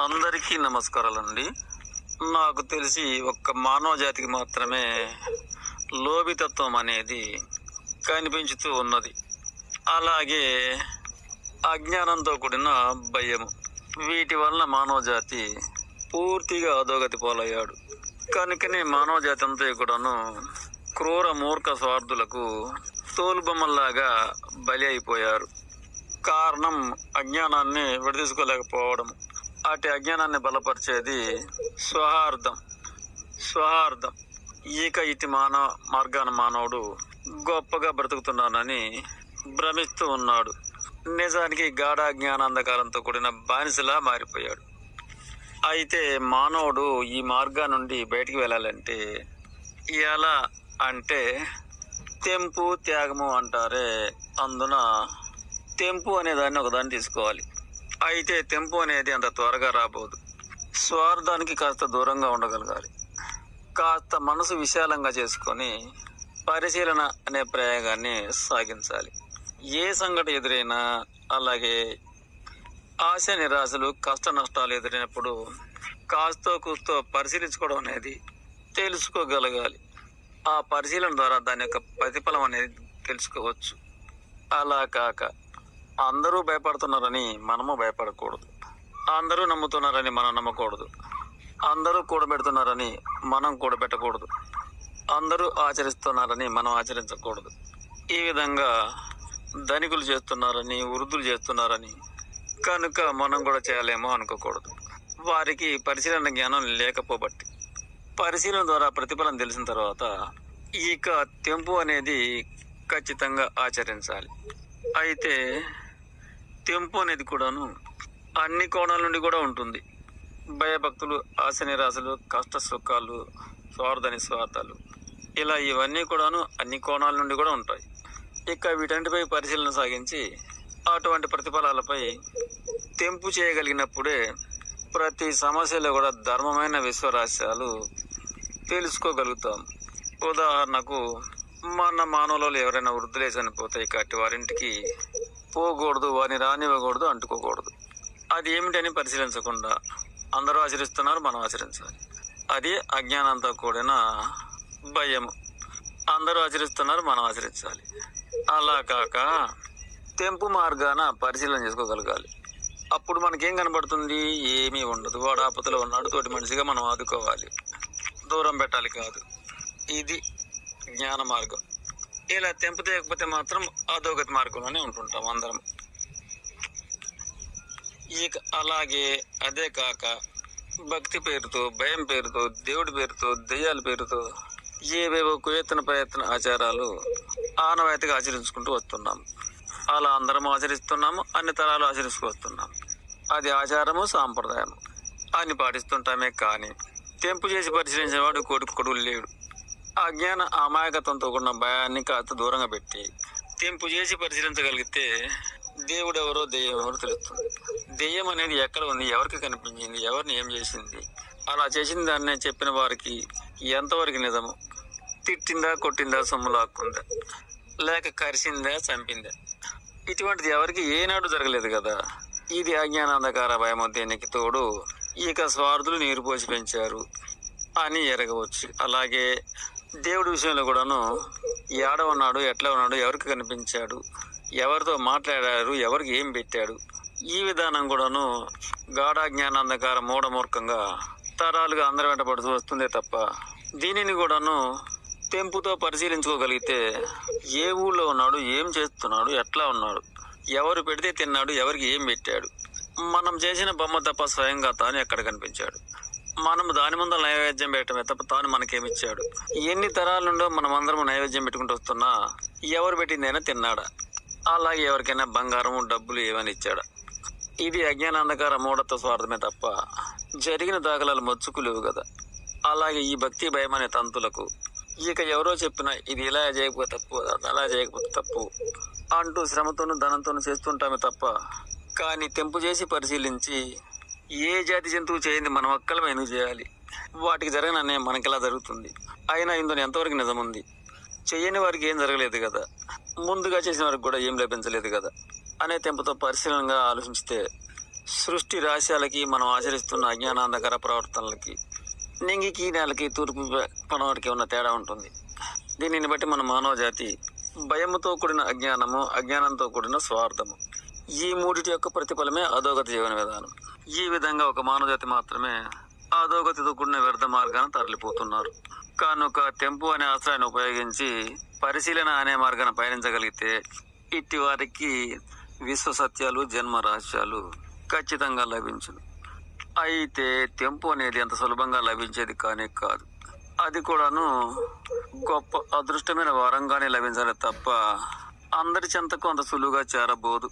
అందరికీ నమస్కారాలండి. నాకు తెలిసి ఒక్క మానవ జాతికి మాత్రమే లోభితత్వం అనేది కనిపించుతూ ఉన్నది. అలాగే అజ్ఞానంతో కూడిన భయము. వీటి వలన మానవ జాతి పూర్తిగా అధోగతి పాలయ్యాడు. కనుకనే మానవ జాతి అంతా కూడాను క్రూర మూర్ఖ స్వార్థులకు తోలుబొమ్మల్లాగా బలి అయిపోయారు. కారణం అజ్ఞానాన్ని విడదీసుకోలేకపోవడం. అటు అజ్ఞానాన్ని బలపరిచేది స్వార్థం. ఇటు మార్గాన మానవుడు గొప్పగా బ్రతుకుతున్నానని భ్రమిస్తూ ఉన్నాడు. నిజానికి గాఢ జ్ఞానాంధకారంతో కూడిన బానిసలా మారిపోయాడు. అయితే మానవుడు ఈ మార్గా నుండి బయటికి వెళ్ళాలంటే ఎలా అంటే తెంపు త్యాగము అంటారే, అందున తెంపు అనే దాన్ని ఒకదాన్ని తీసుకోవాలి. అయితే తెంపు అనేది అంత త్వరగా రాబోదు. స్వార్థానికి కాస్త దూరంగా ఉండగలగాలి. కాస్త మనసు విశాలంగా చేసుకొని పరిశీలన అనే ప్రయోగాన్ని సాగించాలి. ఏ సంఘటన ఎదురైనా, అలాగే ఆశ నిరాశలు కష్ట నష్టాలు ఎదురైనప్పుడు కాస్తో కూస్తో పరిశీలించుకోవడం అనేది తెలుసుకోగలగాలి. ఆ పరిశీలన ద్వారా దాని యొక్క ప్రతిఫలం అనేది తెలుసుకోవచ్చు. అలా కాక అందరూ భయపడుతున్నారని మనము భయపడకూడదు. అందరూ నమ్ముతున్నారని మనం నమ్మకూడదు. అందరూ కూడబెడుతున్నారని మనం కూడబెట్టకూడదు. అందరూ ఆచరిస్తున్నారని మనం ఆచరించకూడదు. ఈ విధంగా ధనికులు చేస్తున్నారని, వృద్ధులు చేస్తున్నారని కనుక మనం కూడా చేయాలేమో అనుకోకూడదు. వారికి పరిశీలన జ్ఞానం లేకపోబట్టి పరిశీలన ద్వారా ప్రతిఫలం తెలిసిన తర్వాత ఇక తెంపు అనేది ఖచ్చితంగా ఆచరించాలి. అయితే తెంపు అనేది కూడాను అన్ని కోణాల నుండి కూడా ఉంటుంది. భయభక్తులు, ఆశ నిరాశలు, కష్ట సుఖాలు, స్వార్థాలు, ఇలా ఇవన్నీ కూడాను అన్ని కోణాల నుండి కూడా ఉంటాయి. ఇక వీటన్నిటిపై పరిశీలన సాగించి అటువంటి ప్రతిఫలాలపై తెంపు చేయగలిగినప్పుడే ప్రతి సమస్యలో కూడా ధర్మమైన విశ్వరహస్యాలు తెలుసుకోగలుగుతాం. ఉదాహరణకు మన మానవులలో ఎవరైనా వృద్ధులే చనిపోతే ఇక అట్టి వారింటికి పోకూడదు, వారిని రానివ్వకూడదు, అంటుకోకూడదు. అది ఏమిటని పరిశీలించకుండా అందరూ ఆచరిస్తున్నారు, మనం ఆచరించాలి. అది అజ్ఞానంతో కూడిన భయము. అందరూ ఆచరిస్తున్నారు, మనం ఆచరించాలి. అలా కాక తెంపు మార్గాన పరిశీలన చేసుకోగలగాలి. అప్పుడు మనకేం కనబడుతుంది? ఏమీ ఉండదు. వాడు ఆపదలో ఉన్నాడు, తోటి మనిషిగా మనం ఆదుకోవాలి, దూరం పెట్టాలి కాదు. ఇది జ్ఞాన మార్గం. ఇలా తెంపు తీయకపోతే మాత్రం అధోగతి మార్గంలోనే ఉంటుంటాం అందరం. ఇక అలాగే అదే కాక భక్తి పేరుతో, భయం పేరుతో, దేవుడి పేరుతో, దెయ్యాల పేరుతో ఏవేవో కుయత్న ప్రయత్న ఆచారాలు ఆనవాయితీగా ఆచరించుకుంటూ వస్తున్నాము. అలా అందరం ఆచరిస్తున్నాము, అన్ని తరాలు ఆచరిస్తూ వస్తున్నాము. అది ఆచారము, సాంప్రదాయము అని పాటిస్తుంటామే. కానీ తెంపు చేసి పరిశీలించేవాడు కొడుకు లేడు. అజ్ఞాన అమాయకత్వంతో కూడిన భయాన్ని కాస్త దూరంగా పెట్టి తెంపు చేసి పరిశీలించగలిగితే దేవుడు ఎవరో, దెయ్యం ఎవరో తెలుస్తుంది. దెయ్యం అనేది ఎక్కడ ఉంది, ఎవరికి కనిపించింది, ఎవరిని ఏం చేసింది, అలా చేసిన దాన్నే చెప్పిన వారికి ఎంతవరకు నిజము, తిట్టిందా, కొట్టిందా, సొమ్ము లాక్కుందా, లేక కరిసిందా, చంపిందా, ఇటువంటిది ఎవరికి ఏనాడు జరగలేదు కదా. ఇది అజ్ఞానాంధకార భయము. దీనికి తోడు ఇక స్వార్థులు నీరు పోసి పెంచారు అని ఎరగవచ్చు. అలాగే దేవుడి విషయంలో కూడాను ఏడ ఉన్నాడు, ఎట్లా ఉన్నాడు, ఎవరికి కనిపించాడు, ఎవరితో మాట్లాడారు, ఎవరికి ఏం పెట్టాడు, ఈ విధానం కూడాను గాఢ జ్ఞానాంధకార మూఢమూర్ఖంగా తరాలుగా అందరి వెంట పడుతూ వస్తుందే తప్ప దీనిని కూడాను తెంపుతో పరిశీలించుకోగలిగితే ఏ ఊళ్ళో ఉన్నాడు, ఏం చేస్తున్నాడు, ఎట్లా ఉన్నాడు, ఎవరు పెడితే తిన్నాడు, ఎవరికి ఏం పెట్టాడు, మనం చేసిన బొమ్మ తప్ప స్వయంగా తాను ఎక్కడ కనిపించాడు, మనం దాని ముందు నైవేద్యం పెట్టడమే తప్ప తాను మనకేమిచ్చాడు, ఎన్ని తరాల నుండో మనం అందరం నైవేద్యం పెట్టుకుంటూ వస్తున్నా ఎవరు పెట్టిందైనా తిన్నాడా, అలాగే ఎవరికైనా బంగారము, డబ్బులు ఏమైనా ఇచ్చాడా. ఇది అజ్ఞానాంధకార మూఢత్వ స్వార్థమే తప్ప జరిగిన దాఖలాలు మచ్చుకు లేవు కదా. అలాగే ఈ భక్తి భయం అనే తంతులకు ఇక ఎవరో చెప్పినా ఇది ఇలా చేయకపోతే తప్పు, అలా చేయకపోతే తప్పు అంటూ శ్రమతోనూ ధనంతోనూ చేస్తుంటామే తప్ప, కానీ తెంపు చేసి పరిశీలించి ఏ జాతి జంతువు చేయింది మనం ఒక్కలమే ఎందుకు చేయాలి, వాటికి జరగననే మనకిలా జరుగుతుంది, అయినా ఇందులో ఎంతవరకు నిజముంది, చెయ్యని వారికి ఏం జరగలేదు కదా, ముందుగా చేసిన వారికి కూడా ఏం లభించలేదు కదా అనే తెంపుతో పరిశీలనగా ఆలోచిస్తే సృష్టి రహస్యాలకి మనం ఆచరిస్తున్న అజ్ఞానాంధకర ప్రవర్తనలకి నింగికి నేలకి తూర్పు పడమటికి ఉన్న తేడా ఉంటుంది. దీనిని బట్టి మన మానవ జాతి భయముతో కూడిన అజ్ఞానము, అజ్ఞానంతో కూడిన స్వార్థము, ఈ మూడిటి యొక్క ప్రతిఫలమే అధోగతి జీవన విధానం. ఈ విధంగా ఒక మానవ జాతి మాత్రమే అధోగతితో కూడిన వ్యర్థ మార్గాన్ని తరలిపోతున్నారు. కనుక తెంపు అనే అస్త్రాన్ని ఉపయోగించి పరిశీలన అనే మార్గాన్ని పయనించగలిగితే ఇట్టి వారికి విశ్వ సత్యాలు, జన్మ రహస్యాలు ఖచ్చితంగా లభించును. అయితే తెంపు అనేది అంత సులభంగా లభించేది కానే కాదు. అది కూడాను గొప్ప అదృష్టమైన వరంగానే లభించాలి తప్ప అందరి చెంతకు అంత సులువుగా చేరబోదు.